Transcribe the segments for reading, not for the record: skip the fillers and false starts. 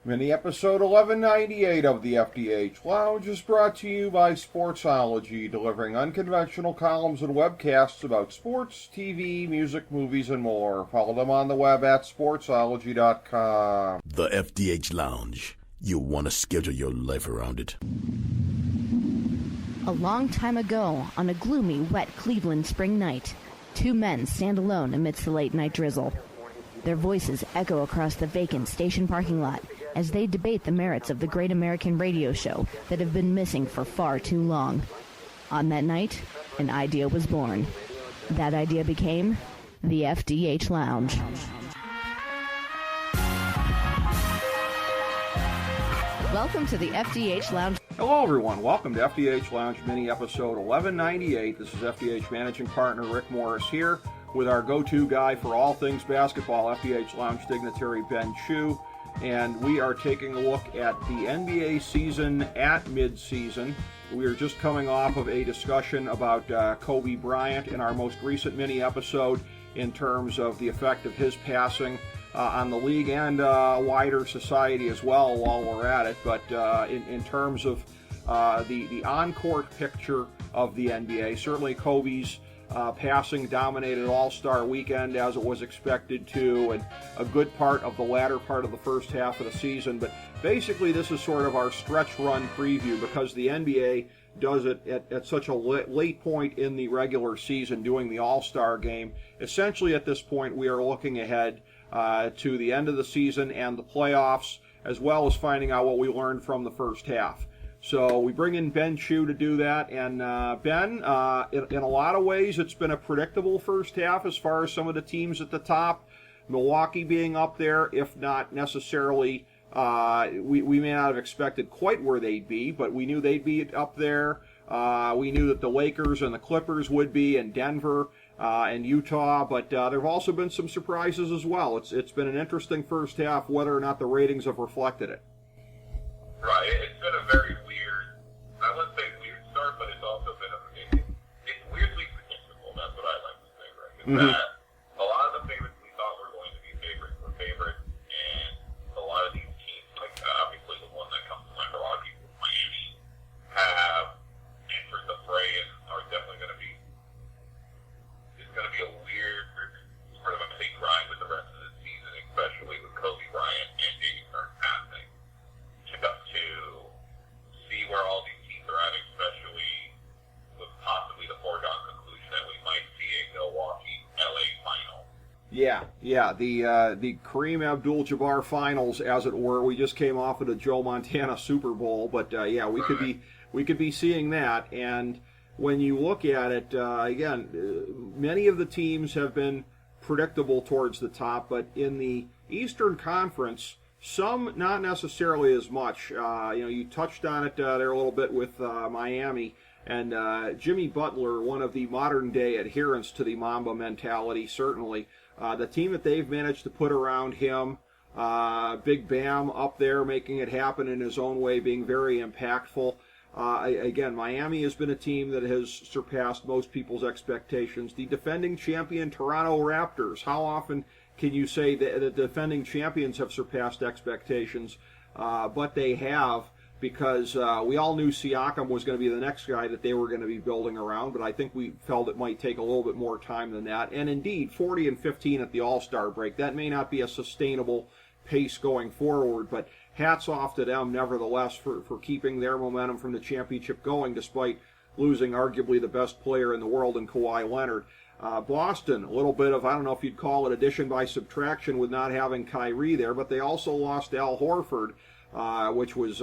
Mini episode 1198 of the FDH Lounge is brought to you by Sportsology, delivering unconventional columns and webcasts about sports, TV, music, movies, and more. Follow them on the web at sportsology.com. The FDH Lounge. You want to schedule your life around it. A long time ago, on a gloomy, wet Cleveland spring night, two men stand alone amidst the late-night drizzle. Their voices echo across the vacant station parking lot as they debate the merits of the great American radio show that have been missing for far too long. On that night, an idea was born. That idea became the FDH Lounge. Welcome to the FDH Lounge. Hello, everyone. Welcome to FDH Lounge mini episode 1198. This is FDH Managing Partner Rick Morris here with our go-to guy for all things basketball, FDH Lounge Dignitary Ben Chu. And we are taking a look at the NBA season at mid-season. We are just coming off of a discussion about Kobe Bryant in our most recent mini episode in terms of the effect of his passing on the league and wider society as well while we're at it. But in terms of the on-court picture of the NBA, certainly Kobe's passing dominated All-Star Weekend as it was expected to, and a good part of the latter part of the first half of the season. But basically this is sort of our stretch run preview because the NBA does it at such a late point in the regular season, doing the All-Star game. Essentially at this point we are looking ahead to the end of the season and the playoffs, as well as finding out what we learned from the first half. So we bring in Ben Chu to do that, and Ben, in a lot of ways, it's been a predictable first half as far as some of the teams at the top. Milwaukee being up there, if not necessarily, we may not have expected quite where they'd be, but we knew they'd be up there. We knew that the Lakers and the Clippers would be, and Denver and Utah, but there have also been some surprises as well. It's been an interesting first half, whether or not the ratings have reflected it. Right, it's been a very weird, I wouldn't say weird start, but it's also been it's weirdly predictable. That's what I like to say, right? That a lot of the favorites we thought were going to be favorites were favorites, and a lot of these teams, like obviously the one that comes to mind, Milwaukee, Miami, have entered the fray and are definitely going to be, it's going to be a weird sort of a big grind with the rest of the season, especially with Kobe Bryant and James Harden passing. To see where all these teams are at, especially with possibly the foregone conclusion that we might see a Milwaukee-LA final. The Kareem Abdul-Jabbar finals, as it were. We just came off of the Joe Montana Super Bowl, but we could be seeing that. And when you look at it, again, many of the teams have been predictable towards the top, but in the Eastern Conference, some not necessarily as much. You touched on it there a little bit with Miami, and Jimmy Butler, one of the modern-day adherents to the Mamba mentality, certainly. The team that they've managed to put around him, Big Bam up there making it happen in his own way, being very impactful. Again, Miami has been a team that has surpassed most people's expectations. The defending champion Toronto Raptors, how often can you say that the defending champions have surpassed expectations? But they have, because we all knew Siakam was going to be the next guy that they were going to be building around, but I think we felt it might take a little bit more time than that. And indeed, 40-15 at the All-Star break, that may not be a sustainable pace going forward, but hats off to them nevertheless for keeping their momentum from the championship going, despite losing arguably the best player in the world in Kawhi Leonard. Boston, a little bit of, I don't know if you'd call it addition by subtraction with not having Kyrie there, but they also lost Al Horford, which was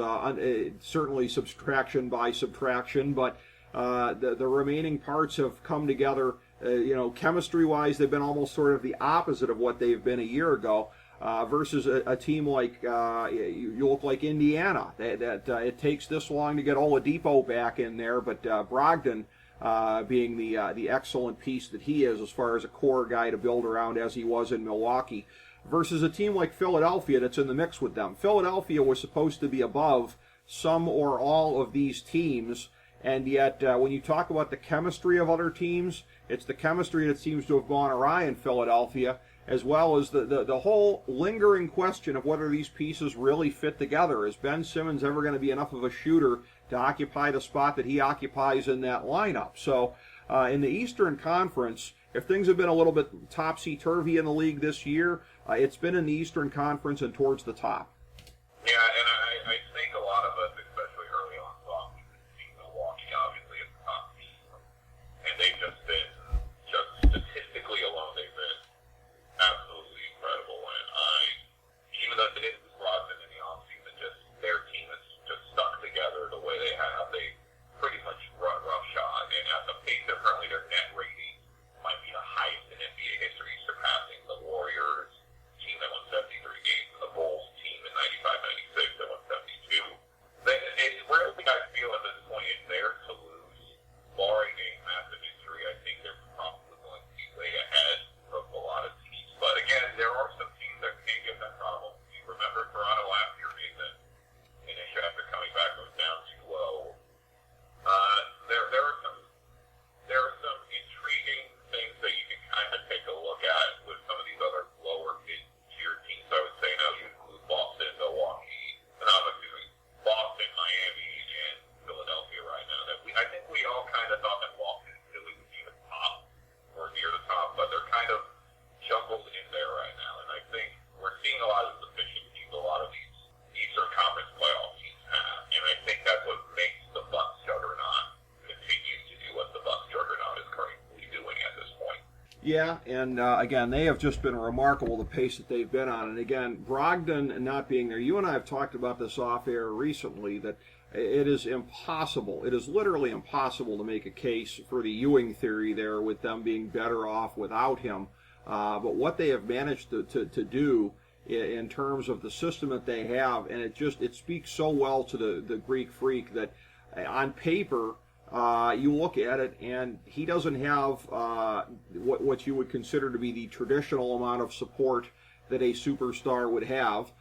certainly subtraction by subtraction, but the remaining parts have come together. Chemistry-wise, they've been almost sort of the opposite of what they've been a year ago, versus a team like, you look like Indiana, that it takes this long to get Oladipo back in there, but Brogdon, being the excellent piece that he is as far as a core guy to build around as he was in Milwaukee, versus a team like Philadelphia that's in the mix with them. Philadelphia was supposed to be above some or all of these teams, and yet when you talk about the chemistry of other teams, it's the chemistry that seems to have gone awry in Philadelphia, as well as the whole lingering question of whether these pieces really fit together. Is Ben Simmons ever going to be enough of a shooter to occupy the spot that he occupies in that lineup? So in the Eastern Conference, if things have been a little bit topsy-turvy in the league this year, it's been in the Eastern Conference and towards the top. Yeah, and I think a lot of us, especially early on, thought we could see Milwaukee obviously as the top team. And they've just been, statistically alone, they've been absolutely incredible. And even though they didn't brought them in the offseason, just their team has just stuck together the way they have. They pretty much run roughshod. And at the pace they're currently, their net rating might be the highest in NBA history, surpassing the Warriors team that won 73 games and the Bulls team in 95-96 that won 72. It's really, I feel at this point, it's theirs to lose. Barring a massive injury, I think they're probably going to be way ahead of a lot of teams. But again, there are some teams that can give that problem. You remember Toronto last year made the finish after coming back was down too low. There are some intriguing things that you can kind of take a look at with some of these other lower mid-tier teams. I would say now you include Boston, Milwaukee, and obviously Boston, Miami, and Philadelphia right now. I think we all kind of thought that Boston and Philly would be the top or near the top, but they're kind of jumbled in there right now. And I think we're seeing a lot of deficiencies a lot of these Eastern Conference playoff teams have. And I think that's what makes the Bucks juggernaut continue to do what the Bucks juggernaut is currently doing at this point. Yeah, and again, they have just been remarkable, the pace that they've been on. And again, Brogdon not being there, you and I have talked about this off air recently, that it is impossible, it is literally impossible to make a case for the Ewing theory there with them being better off without him. But what they have managed to do in terms of the system that they have, and it speaks so well to the Greek Freak that on paper, you look at it, and he doesn't have what you would consider to be the traditional amount of support that a superstar would have.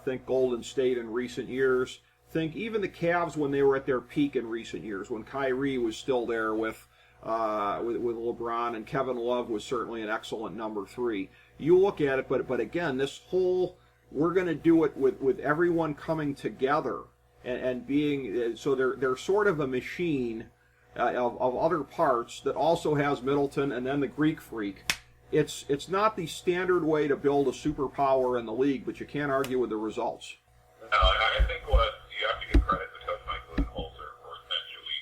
Think Golden State in recent years. Think even the Cavs when they were at their peak in recent years, when Kyrie was still there with LeBron, and Kevin Love was certainly an excellent number 3. You look at it, but again, this whole, we're going to do it with everyone coming together and being, so they're sort of a machine of other parts that also has Middleton and then the Greek Freak. It's not the standard way to build a superpower in the league, but you can't argue with the results. No, I think what you have to give credit to Coach Mike Budenholzer for essentially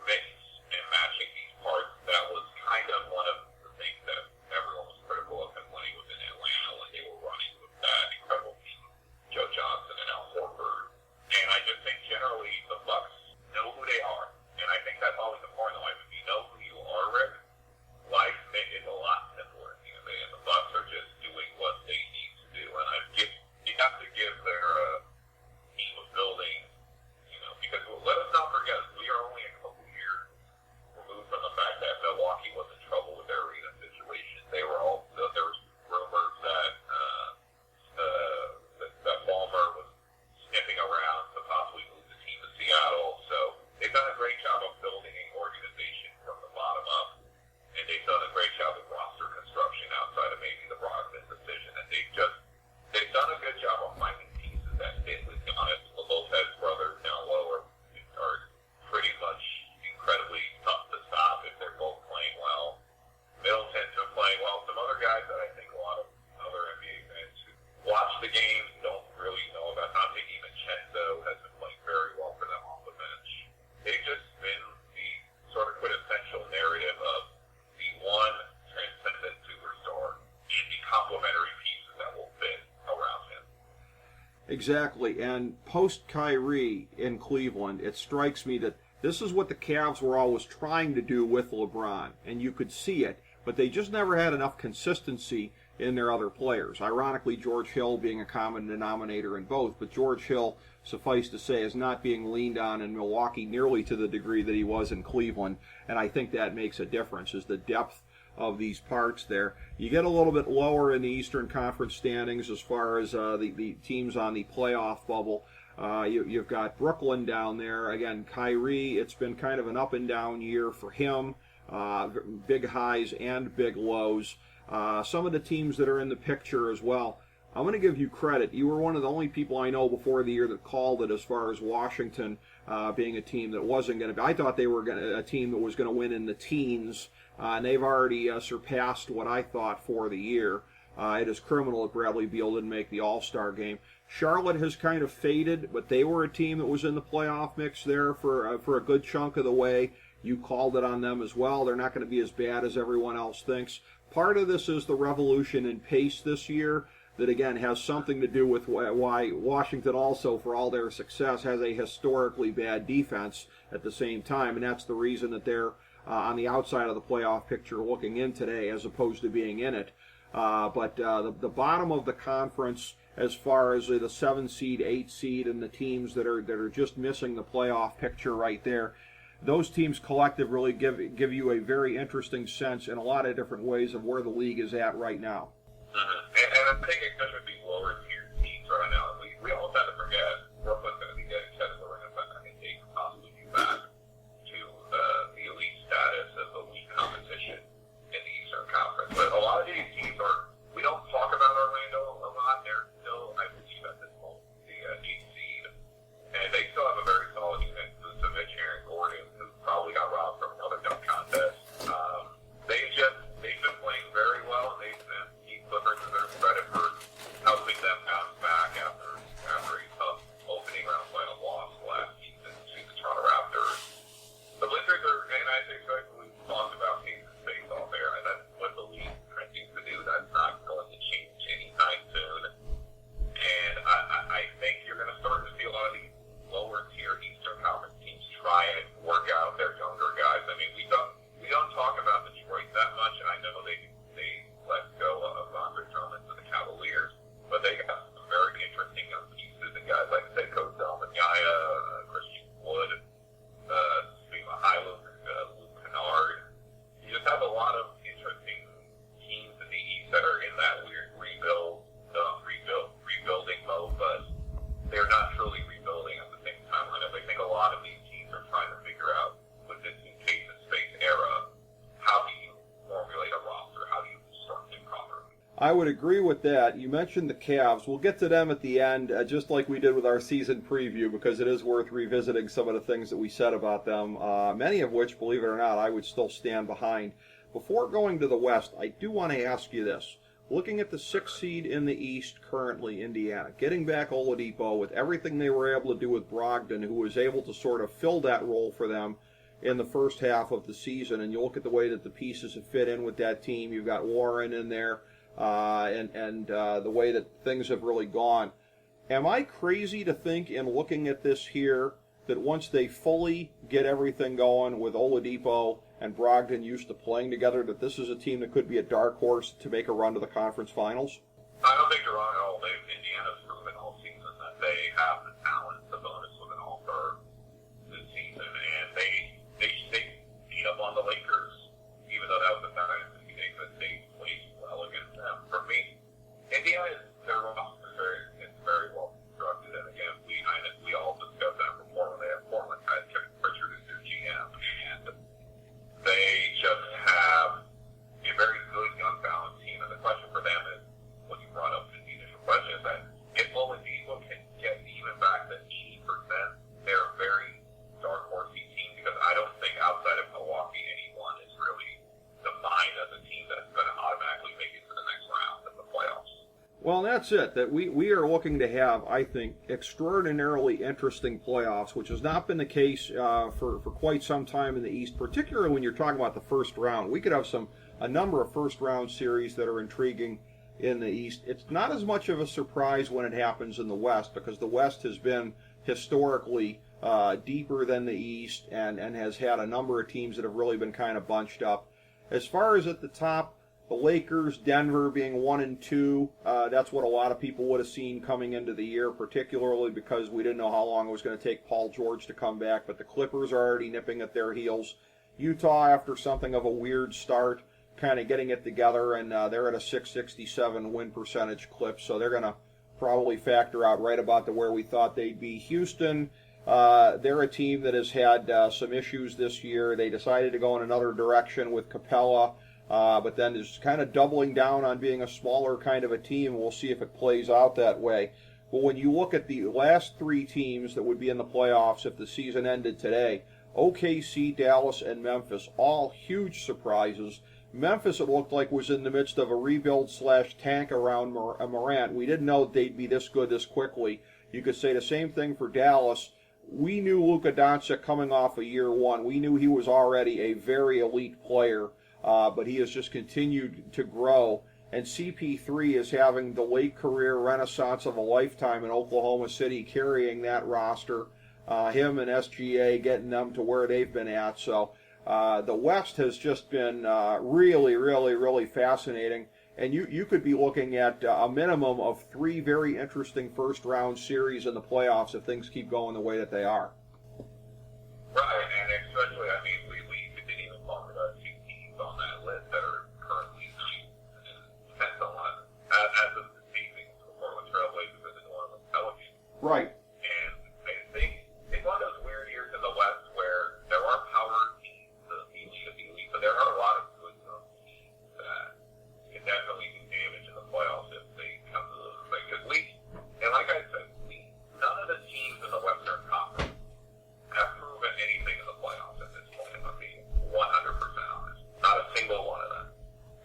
mix and matching these parts. That was kind of one of the things that everyone was critical of him when he was in Atlanta, when they were running with that incredible team, Joe Johnson and Al Horford. And I just think generally the Bucks know who they are. And I think that's always important in life. If you know who you are, Rick, life is a lot simpler. And the Bucks are just doing what they need to do. And you have to give their team of building, because let us not forget, we are only a couple years removed from the fact that Milwaukee was in trouble with their arena situation. There was rumors that Ballmer was sniffing around to possibly move the team to Seattle. So they've done a great job of building an organization from the bottom up, and they've done a great job of roster construction outside of maybe the Brogdon decision. And they've done a good job of finding pieces that fit with Giannis. The Lopez brothers down low are pretty much incredibly tough to stop if they're both playing well. Middleton's been playing well. Some other guys that I think a lot of other NBA fans who watch the games don't really know about. Not taking Vincenzo has been playing very well for them off the bench. They've just been the sort of quintessential narrative of the one transcendent superstar and the complementary pieces that will fit around him. Exactly, and post Kyrie in Cleveland, it strikes me that this is what the Cavs were always trying to do with LeBron, and you could see it, but they just never had enough consistency in their other players. Ironically, George Hill being a common denominator in both, but George Hill, suffice to say, is not being leaned on in Milwaukee nearly to the degree that he was in Cleveland, and I think that makes a difference, is the depth of these parts there. You get a little bit lower in the Eastern Conference standings as far as the teams on the playoff bubble. You've got Brooklyn down there. Again, Kyrie, it's been kind of an up and down year for him. Big highs and big lows. some of the teams that are in the picture as well. I'm going to give you credit. You were one of the only people I know before the year that called it as far as Washington being a team that wasn't going to be. I thought they were a team that was going to win in the teens, and they've already surpassed what I thought for the year. It is criminal that Bradley Beal didn't make the All-Star game. Charlotte has kind of faded, but they were a team that was in the playoff mix there for a good chunk of the way. You called it on them as well. They're not going to be as bad as everyone else thinks. Part of this is the revolution in pace this year that, again, has something to do with why Washington also, for all their success, has a historically bad defense at the same time, and that's the reason that they're on the outside of the playoff picture looking in today as opposed to being in it. But the bottom of the conference, as far as the 7 seed, 8 seed, and the teams that are just missing the playoff picture right there, those teams collectively give you a very interesting sense in a lot of different ways of where the league is at right now. And I think it could be lower tier teams right now. We almost have to forget Brooklyn's going to be getting Kevin Durant, but I think they can possibly do back to the elite status of the league competition in the Eastern Conference. But a lot of these teams we don't talk about Orlando a lot. They're still, I believe, at this moment, the 8th seed. And they still have a very solid defense. Vucevic, Aaron Gordon, who probably got robbed from another dunk contest. They've been playing very well, and Clippers deserve credit for helping them bounce back after a tough opening round playoff loss last season to the Toronto Raptors. The Blazers and I think we talked about taking the space off there, and that's what the league seems to do. That's not going to change anytime soon. And I think you're going to start to see a lot of these lower tier Eastern Conference teams try and work out their younger guys. I mean, we don't talk about Detroit that much, and I know they let go of Andre Drummond to the Cavaliers, but they got some very interesting young pieces and guys like Seiko Dalmanyaya, Christian Wood, Sima Hailuk, Luke Kennard. You just have a lot of interesting teams in the East that are in that weird rebuilding mode, but they're not truly rebuilding at the same time. I think a lot of these teams are trying to figure out, with this new case and space era, how do you formulate a roster? How do you construct it properly? I would agree with that. You mentioned the Cavs. We'll get to them at the end, just like we did with our season preview, because it is worth revisiting some of the things that we said about them, many of which, believe it or not, I would still stand behind. Before going to the West, I do want to ask you this. Looking at the 6th seed in the East currently, Indiana, getting back Oladipo with everything they were able to do with Brogdon, who was able to sort of fill that role for them in the first half of the season, and you look at the way that the pieces have fit in with that team. You've got Warren in there, and the way that things have really gone. Am I crazy to think, in looking at this here, that once they fully get everything going with Oladipo and Brogdon used to playing together, that this is a team that could be a dark horse to make a run to the conference finals? I don't think you're wrong at all. Indiana's proven all season that they have the talent, the bonus with an all-star this season, and they beat up on the Lakers, even though that was a dynasty game, but they played well against them. For me, Indiana is their roster is very well constructed, and again, we all discussed that before when they had Portland had Kevin Pritchard as their GM, and they just have a very good young balanced team. And the question for them is, what you brought up in the initial question, is that if Oladipo can get even back to 80%, they're a very dark horsey team, because I don't think outside of Milwaukee anyone is really defined as a team that's going to automatically make it to the next round of the playoffs. Well, that's it. That we are looking to have, I think, extraordinarily interesting playoffs, which has not been the case for quite some time in the East, particularly when you're talking about the first round. We could have a number of first-round series that are intriguing in the East. It's not as much of a surprise when it happens in the West, because the West has been historically deeper than the East and has had a number of teams that have really been kind of bunched up. As far as at the top, the Lakers, Denver being 1 and 2, that's what a lot of people would have seen coming into the year, particularly because we didn't know how long it was going to take Paul George to come back, but the Clippers are already nipping at their heels. Utah, after something of a weird start, kind of getting it together, and they're at a 667 win percentage clip, so they're going to probably factor out right about to where we thought they'd be. Houston, they're a team that has had some issues this year. They decided to go in another direction with Capella. but then is kind of doubling down on being a smaller kind of a team. We'll see if it plays out that way. But when you look at the last 3 teams that would be in the playoffs if the season ended today, OKC, Dallas, and Memphis, all huge surprises. Memphis, it looked like, was in the midst of a rebuild/tank around Morant. We didn't know they'd be this good this quickly. You could say the same thing for Dallas. We knew Luka Doncic coming off of year 1. We knew he was already a very elite player, but he has just continued to grow. And CP3 is having the late career renaissance of a lifetime in Oklahoma City, carrying that roster. Him and SGA getting them to where they've been at. So the West has just been really, really, really fascinating. And you could be looking at a minimum of 3 very interesting first-round series in the playoffs if things keep going the way that they are. Right, and especially, I mean, we didn't even talk about 2 teams on that list that are currently 9 and 10 on as of the season, the Portland Trailblazers and the New Orleans Pelicans. Right. And I think it's one of those weird years in the West where there are power teams, the elite, but there are a lot of good teams that can definitely do damage in the playoffs if they come to those things. Because and like I said, none of the teams in the Western Conference have proven anything in the playoffs at this point, if I'm being 100% honest. Not a single one of them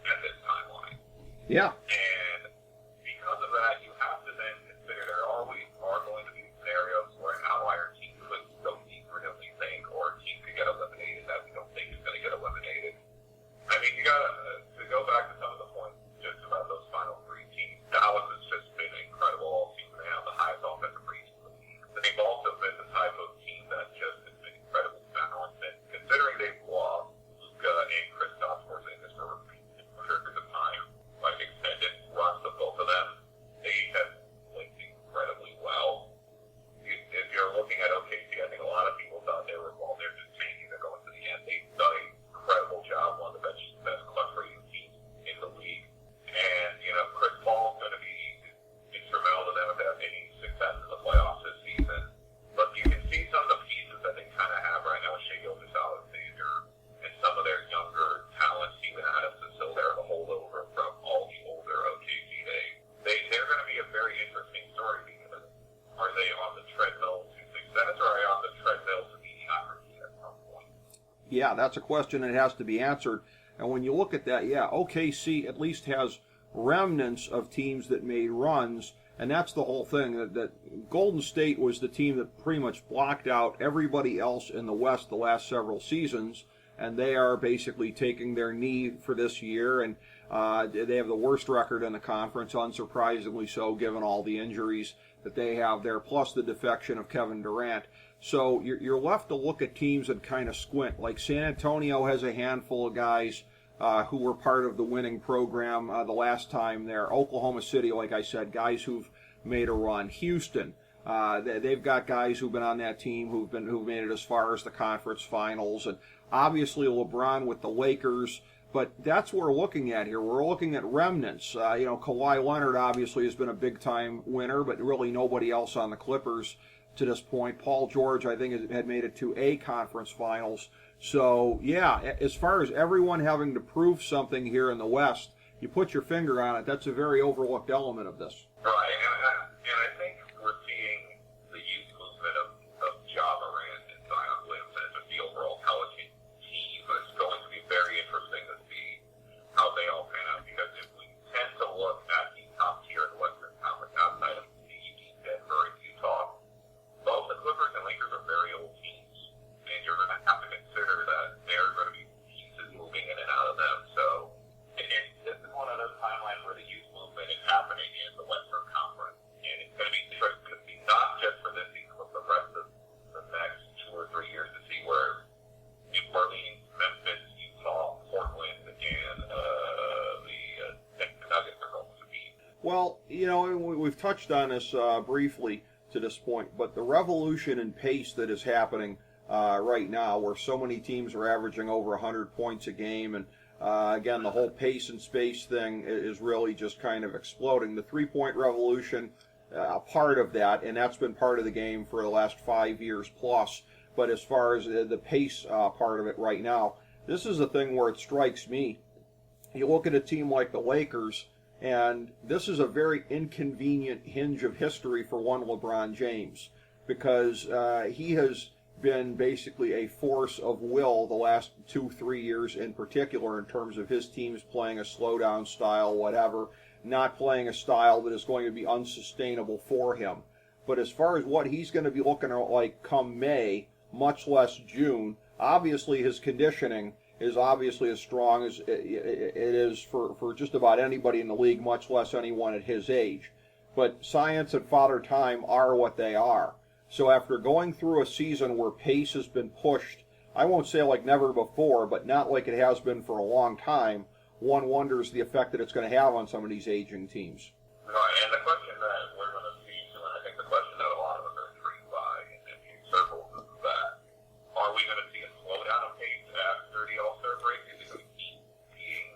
at this timeline. Yeah. And because of that, you have to then consider there always are going to be scenarios where an outlier team could go deeper than we think, or a team could get eliminated that we don't think is going to get eliminated. I mean, you got to go back to some of the points just about those final 3 teams. Dallas has just been incredible all season. They have the highest offensive rating in the league. But they've also been the type of team that just has been incredibly balanced. And considering they've lost Luka and Kristaps Porzingis for periods of time, like extended runs of both of them, they have played incredibly well. If you're looking at OKC, I think a lot of people thought they were, well, they're just tanking, they're going to the end. They've done an incredible job, one of the best clutch rating teams in the league. And, you know, Chris Paul's going to be instrumental to them if they have any success in the playoffs this season. But you can see some of the pieces that they kind of have right now with Shai Gilgeous-Alexander and some of their younger talents. Steven Adams is still there, the holdover from all the older OKC days. They're going to be a very interesting story because are they on the treadmill to success or are they on the treadmill to mediocrity at some point? Yeah, that's a question that has to be answered. And when you look at that, yeah, OKC at least has remnants of teams that made runs, and that's the whole thing. That Golden State was the team that pretty much blocked out everybody else in the West the last several seasons, and they are basically taking their knee for this year, and they have the worst record in the conference, unsurprisingly so, given all the injuries that they have there, plus the defection of Kevin Durant. So you're left to look at teams and kind of squint. Like San Antonio has a handful of guys who were part of the winning program the last time there. Oklahoma City, like I said, guys who've made a run. Houston, they've got guys who've been on that team who've made it as far as the conference finals, and obviously LeBron with the Lakers. But that's what we're looking at here. We're looking at remnants. Kawhi Leonard obviously has been a big-time winner, but really nobody else on the Clippers to this point. Paul George, I think, had made it to a conference finals. So, yeah, as far as everyone having to prove something here in the West, you put your finger on it. That's a very overlooked element of this. Right, and I think we're seeing the youth movement of Ja Morant and Zion Williamson and just the overall Pelican team. It's going to be very interesting to see how they all pan out, because if we tend to look at the top tier of the Western Conference outside of Denver and Utah, both the Clippers and Lakers are very old teams, and you're going to have to consider that there are going to be pieces moving in and out of them. So this is one of those timelines where the youth movement is happening in the Western Conference, and it's going to be interesting to see, not just for this season, but the rest of the next 2 or 3 years, to see where New Orleans, Memphis, Utah, Portland, and the Nuggets are going to be. Well, we've touched on this briefly to this point, but the revolution in pace that is happening right now, where so many teams are averaging over 100 points a game, and again, the whole pace and space thing is really just kind of exploding. The three-point revolution, part of that, and that's been part of the game for the last 5 years plus. But as far as the pace part of it right now, this is a thing where it strikes me you look at a team like the Lakers, and this is a very inconvenient hinge of history for one LeBron James, because he has been basically a force of will the last 2-3 years in particular, in terms of his teams playing a slowdown style, whatever, not playing a style that is going to be unsustainable for him. But as far as what he's going to be looking like come May, much less June, obviously his conditioning is obviously as strong as it is for just about anybody in the league, much less anyone at his age. But science and Father Time are what they are. So after going through a season where pace has been pushed, I won't say like never before, but not like it has been for a long time, one wonders the effect that it's going to have on some of these aging teams. Right, and the question that we're going to see, and I think the question that a lot of us are intrigued by in circles is that, are we going to see a slowdown of pace after the All-Star break? Is it going to keep being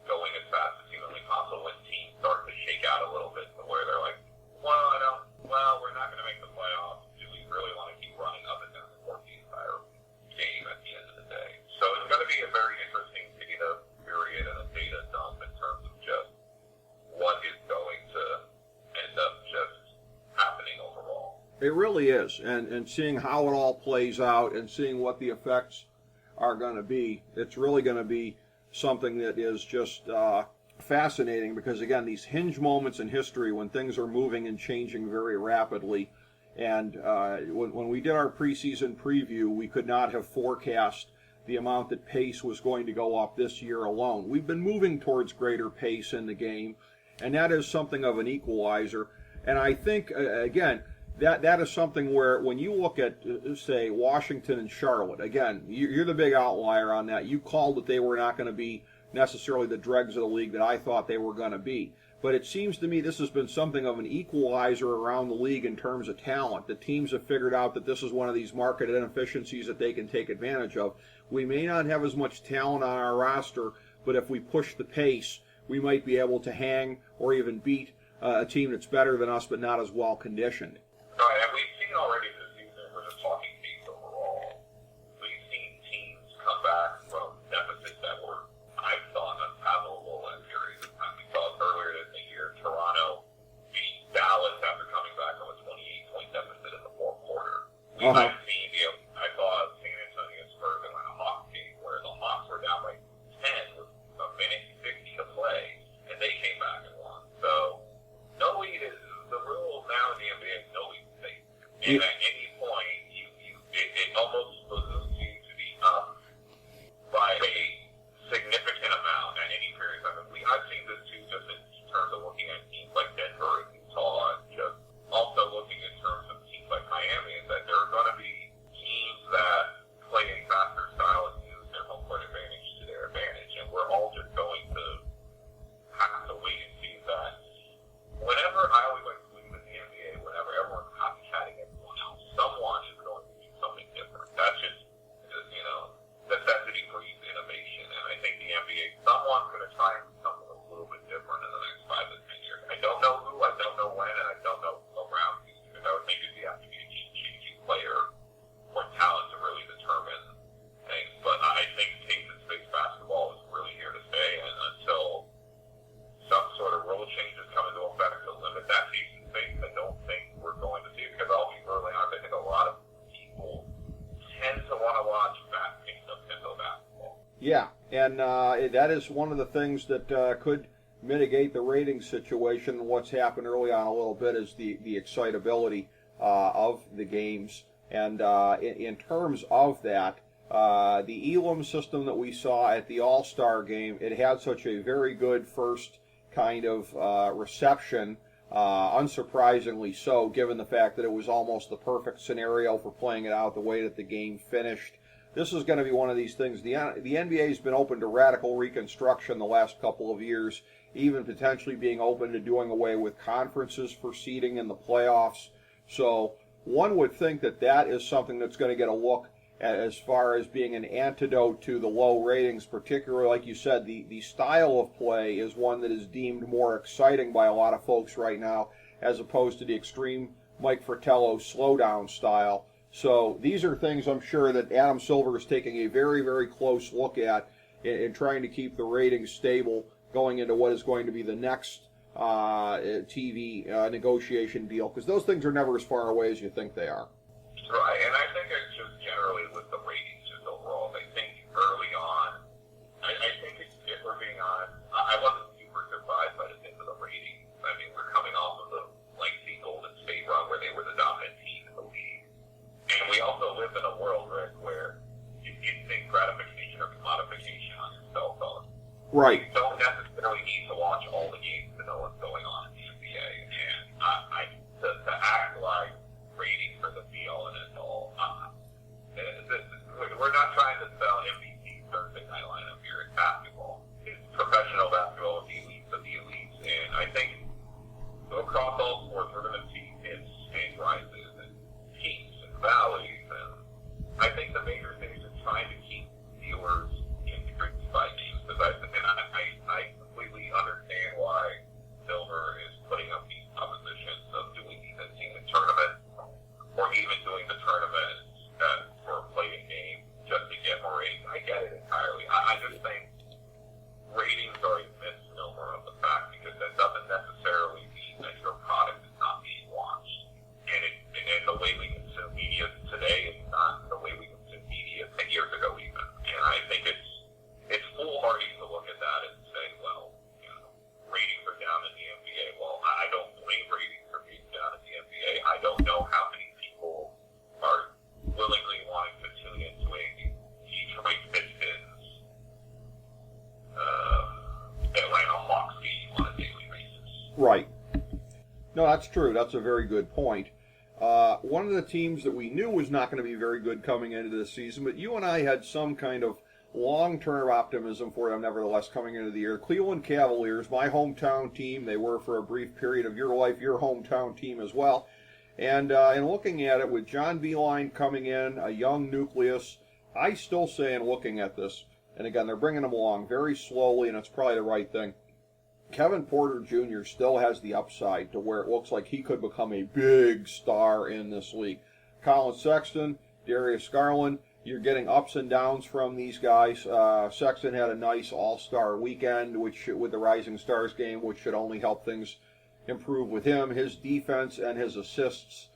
going as fast as humanly possible when teams start to shake out a little bit to where they're like, we're not going to make the playoffs. Do we really want to keep running up and down the court the entire game at the end of the day? So it's going to be a very interesting data period and a data dump in terms of just what is going to end up just happening overall. It really is, and seeing how it all plays out and seeing what the effects are going to be, it's really going to be something that is just fascinating, because again, these hinge moments in history when things are moving and changing very rapidly, and when we did our preseason preview, we could not have forecast the amount that pace was going to go up this year alone. We've been moving towards greater pace in the game, and that is something of an equalizer. And I think, again, that is something where when you look at, say, Washington and Charlotte, again, you're the big outlier on that. You called that they were not going to be necessarily the dregs of the league that I thought they were going to be. But it seems to me this has been something of an equalizer around the league in terms of talent. The teams have figured out that this is one of these market inefficiencies that they can take advantage of. We may not have as much talent on our roster, but if we push the pace, we might be able to hang or even beat a team that's better than us but not as well conditioned. Right, and we've seen already this season, we're just talking pace overall, we've seen teams come back from deficits that were, I thought, unfathomable in periods of time. We saw it earlier in the year. Toronto beat Dallas after coming back from a 28-point deficit in the fourth quarter. We might have seen, I saw San Antonio Spurs in a Hawks game where the Hawks were down by 10 with a minute 60 to play, and they came back and won. So, no lead is the rule now in the NBA. No lead is safe. And at any point, it almost behooves you to be up by a significant amount at any period of time. I've seen this too, just in terms of looking at teams like Denver and Utah, and just also looking in terms of teams like Miami, is that there are going to be teams that play a faster style and use their home court advantage to their advantage, and we're all just going to have to wait and see that. Whenever I always like to believe in the NBA, whenever everyone's copycatting everyone else, someone is going to do something different. That's just necessity breeds innovation, and I think the NBA, someone's going to try and do something a little bit different in the next 5 to 10 years. I don't know who, I don't know when, and I don't know around who, because I would think it'd have to be a changing player or talent to really determine things. But I think pace and space basketball is really here to stay, and until some sort of rule changes come into effect to limit that pace and space, I don't think we're going to see it, because I'll be really honest, I think a lot of people tend to want to watch fast-paced up-tempo basketball. Yeah, and that is one of the things that could mitigate the rating situation. What's happened early on a little bit is the excitability of the games. And in terms of that, the Elam system that we saw at the All-Star game, it had such a very good first kind of reception, unsurprisingly so, given the fact that it was almost the perfect scenario for playing it out the way that the game finished. This is going to be one of these things. The NBA has been open to radical reconstruction the last couple of years, even potentially being open to doing away with conferences for seeding in the playoffs. So one would think that that is something that's going to get a look as far as being an antidote to the low ratings, particularly, like you said, the style of play is one that is deemed more exciting by a lot of folks right now, as opposed to the extreme Mike Fratello slowdown style. So these are things I'm sure that Adam Silver is taking a very, very close look at in trying to keep the ratings stable going into what is going to be the next TV negotiation deal, because those things are never as far away as you think they are. Right, and I think it's just generally with the ratings just overall. I think early on, I think if we're being honest, I wasn't super surprised by the things of the ratings. I mean, we're coming off of the lengthy Golden State run where they were the dominant team in the league. And we also live in a world, Rick, where instant gratification or commodification on your cell phone. Right. You don't necessarily need to watch all the games to know what's going on in the NBA. And to act like ratings are the be-all and end-all, we're not trying to sell MVP Thursday night lineup here. It's basketball. It's professional basketball with the elites of the elites. And I think across all sports, we're going to see hits and rises and peaks and valleys. And I think the major thing is just trying to keep viewers intrigued by games. Because I completely understand why Silver is putting up these propositions of doing these in-season tournaments or even doing the tournament for a play-in game just to get more ratings. I get it entirely. I just think ratings are a misnomer of the fact, because that doesn't necessarily mean that your product is not being watched. And the way we consume media today is not the way we consumed media 10 years ago even. And I think it's foolhardy to look at that and say, well, ratings are down in the NBA. Well, I don't blame ratings for being down in the NBA. I don't know how many people are willingly wanting to tune into a Detroit Pistons Atlanta Hawks game on a daily basis. Right. No, that's true. That's a very good point. One of the teams that we knew was not going to be very good coming into this season, but you and I had some kind of long-term optimism for them, nevertheless, coming into the year. Cleveland Cavaliers, my hometown team. They were, for a brief period of your life, your hometown team as well. And in looking at it, with John Beilein coming in, a young nucleus, I still say in looking at this, and again, they're bringing him along very slowly, and it's probably the right thing. Kevin Porter Jr. still has the upside to where it looks like he could become a big star in this league. Colin Sexton, Darius Garland, you're getting ups and downs from these guys. Sexton had a nice all-star weekend, which with the Rising Stars game, which should only help things improve with him. His defense and his assists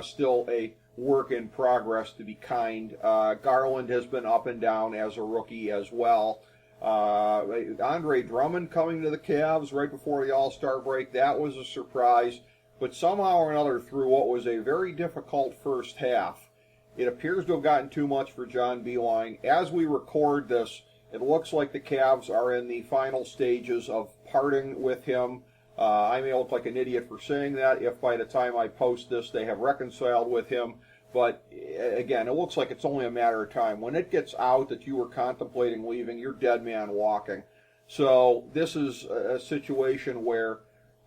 still a work in progress, to be kind. Garland has been up and down as a rookie as well. Andre Drummond coming to the Cavs right before the All-Star break, that was a surprise. But somehow or another, through what was a very difficult first half, it appears to have gotten too much for John Beilein. As we record this, it looks like the Cavs are in the final stages of parting with him. I may look like an idiot for saying that if by the time I post this they have reconciled with him. But again, it looks like it's only a matter of time. When it gets out that you were contemplating leaving, you're dead man walking. So this is a situation where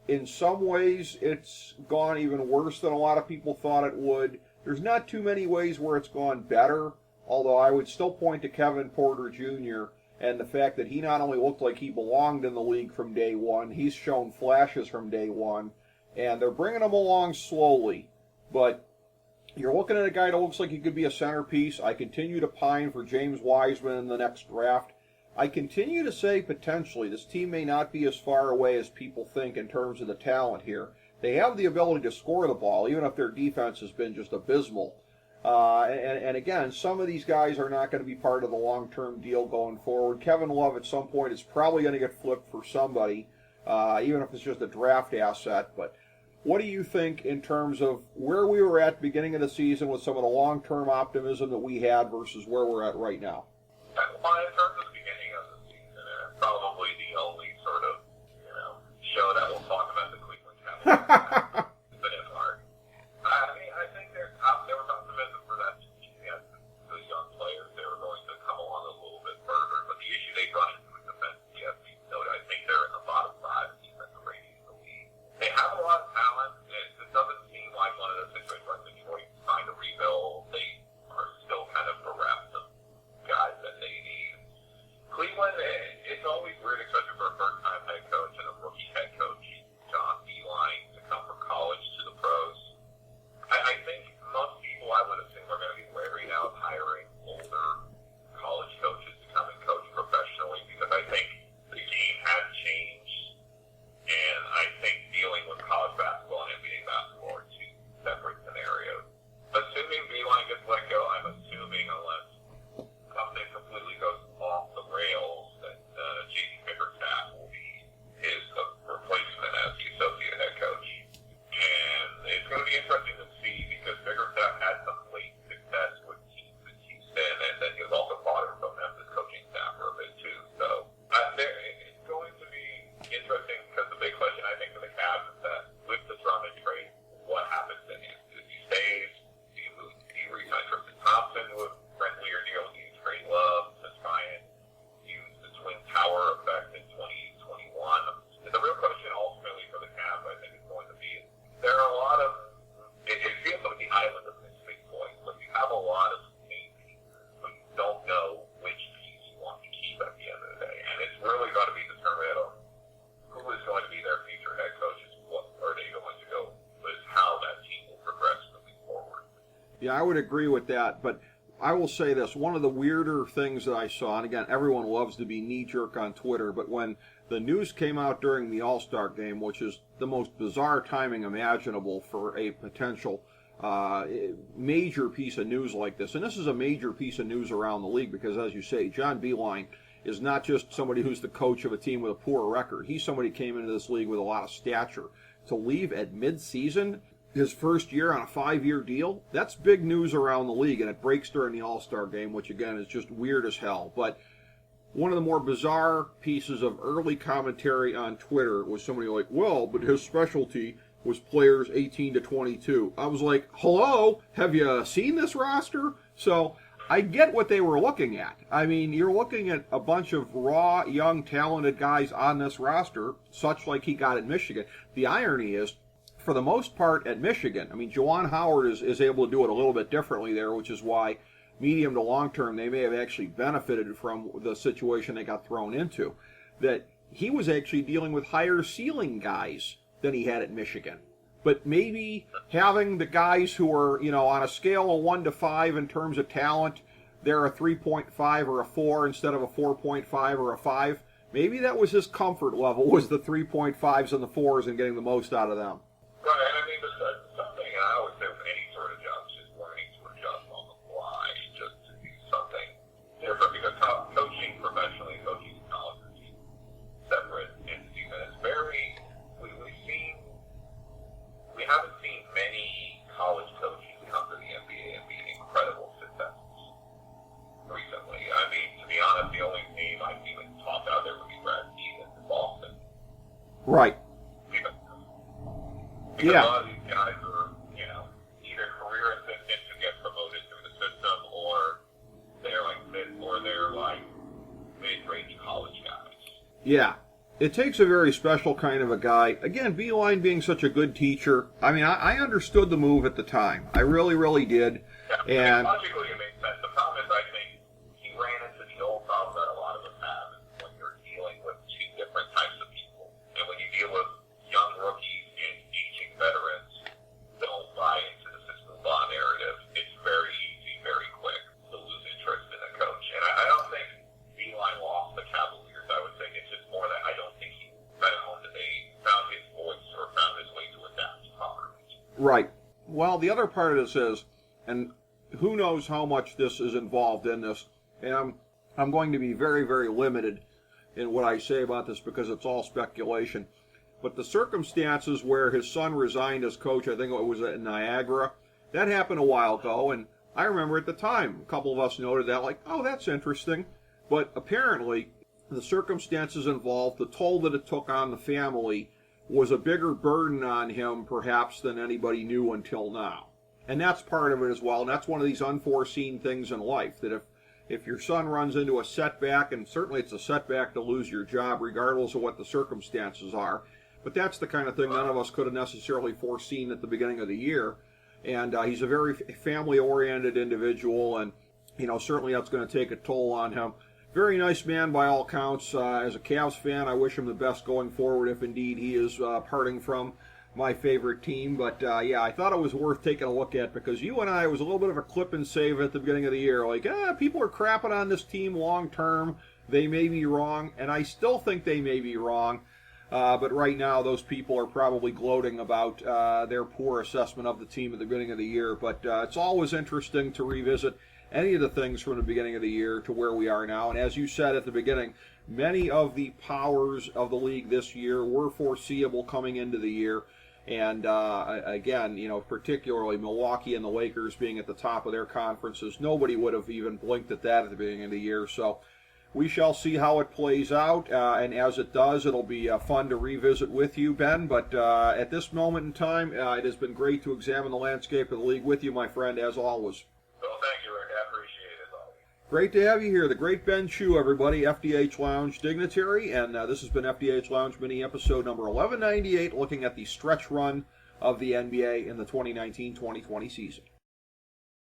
in some ways it's gone even worse than a lot of people thought it would. There's not too many ways where it's gone better, although I would still point to Kevin Porter Jr. and the fact that he not only looked like he belonged in the league from day one, he's shown flashes from day one, and they're bringing him along slowly. But you're looking at a guy that looks like he could be a centerpiece. I continue to pine for James Wiseman in the next draft. I continue to say potentially this team may not be as far away as people think in terms of the talent here. They have the ability to score the ball, even if their defense has been just abysmal. And again, some of these guys are not going to be part of the long-term deal going forward. Kevin Love at some point is probably going to get flipped for somebody, even if it's just a draft asset. But what do you think in terms of where we were at the beginning of the season with some of the long-term optimism that we had versus where we're at right now? Well, in terms of the beginning of the season, probably the only sort of, show that will talk about the Cleveland Cavaliers. But it's hard. I mean, I think there was optimism for that team. Yes, the young players, they were going to come along a little bit further, but the issue they run into is defense. Yes, I think they're in the bottom 5 defensive ratings in the league. They have a lot of talent. It doesn't seem like one of those situations where Detroit trying to rebuild. They are still kind of bereft of guys that they need. have a lot of teams who don't know which piece you want to keep at the end of the day. And it's really going to be determined on who is going to be their future head coaches, what are they going to go, is how that team will progress moving forward. Yeah, I would agree with that, but I will say this, one of the weirder things that I saw, and again, everyone loves to be knee-jerk on Twitter, but when the news came out during the All-Star game, which is the most bizarre timing imaginable for a potential major piece of news like this, and this is a major piece of news around the league because, as you say, John Beilein is not just somebody who's the coach of a team with a poor record. He's somebody who came into this league with a lot of stature. To leave at mid-season, his first year on a 5-year deal, that's big news around the league, and it breaks during the All-Star game, which, again, is just weird as hell. But one of the more bizarre pieces of early commentary on Twitter was somebody like, well, but his specialty was players 18 to 22. I was like, hello, have you seen this roster? So I get what they were looking at. I mean, you're looking at a bunch of raw, young, talented guys on this roster, such like he got at Michigan. The irony is, for the most part at Michigan, I mean, Juwan Howard is able to do it a little bit differently there, which is why medium to long term they may have actually benefited from the situation they got thrown into. That he was actually dealing with higher ceiling guys than he had at Michigan. But maybe having the guys who are, on a scale of 1 to 5 in terms of talent, they're a 3.5 or a 4 instead of a 4.5 or a 5. Maybe that was his comfort level, was the 3.5s and the 4s and getting the most out of them. Right, and I mean, something, and I always say with any sort of job, just learning to adjust on the fly, just to do something different, because coaching professionally, coaching in college are two separate entities, and it's very, we haven't seen many college coaches come to the NBA and be incredible successes recently. I mean, to be honest, the only name I've even talked out there would be Brad Stevens in Boston. Right. Because yeah. a lot of these guys are, either career assistants who get promoted through the system, or they're like mid-range college guys. Yeah. It takes a very special kind of a guy. Again, Beilein being such a good teacher. I mean, I understood the move at the time. I really, really did. Yeah, And logically it makes sense. The problem is, I think he ran into the old problem that a lot of us have when you're dealing with two different types of people. And when you deal with young rookies and aging veterans don't buy into the system law narrative, it's very easy, very quick to lose interest in a coach. And I don't think Beilein lost the Cavaliers. I would say it's just more that I don't think he found his voice or found his way to adapt properly. right. Well, the other part of this is, and who knows how much this is involved in this, and I'm going to be very, very limited in what I say about this because it's all speculation. But the circumstances where his son resigned as coach, I think it was at Niagara, that happened a while ago, and I remember at the time, a couple of us noted that, like, oh, that's interesting. But apparently, the circumstances involved, the toll that it took on the family, was a bigger burden on him, perhaps, than anybody knew until now. And that's part of it as well, and that's one of these unforeseen things in life, that if your son runs into a setback, and certainly it's a setback to lose your job, regardless of what the circumstances are, but that's the kind of thing none of us could have necessarily foreseen at the beginning of the year. And he's a very family-oriented individual, and certainly that's going to take a toll on him. Very nice man by all counts. As a Cavs fan, I wish him the best going forward if indeed he is parting from my favorite team. But yeah, I thought it was worth taking a look at because you and I, it was a little bit of a clip and save at the beginning of the year. Like, people are crapping on this team long term. They may be wrong, and I still think they may be wrong. But right now, those people are probably gloating about their poor assessment of the team at the beginning of the year. But it's always interesting to revisit any of the things from the beginning of the year to where we are now. And as you said at the beginning, many of the powers of the league this year were foreseeable coming into the year. And again, particularly Milwaukee and the Lakers being at the top of their conferences, nobody would have even blinked at that at the beginning of the year. So we shall see how it plays out, and as it does, it'll be fun to revisit with you, Ben. But at this moment in time, it has been great to examine the landscape of the league with you, my friend, as always. Well, thank you, Rick. I appreciate it as always. Great to have you here. The great Ben Chu, everybody, FDH Lounge Dignitary, and this has been FDH Lounge mini episode number 1198, looking at the stretch run of the NBA in the 2019-2020 season.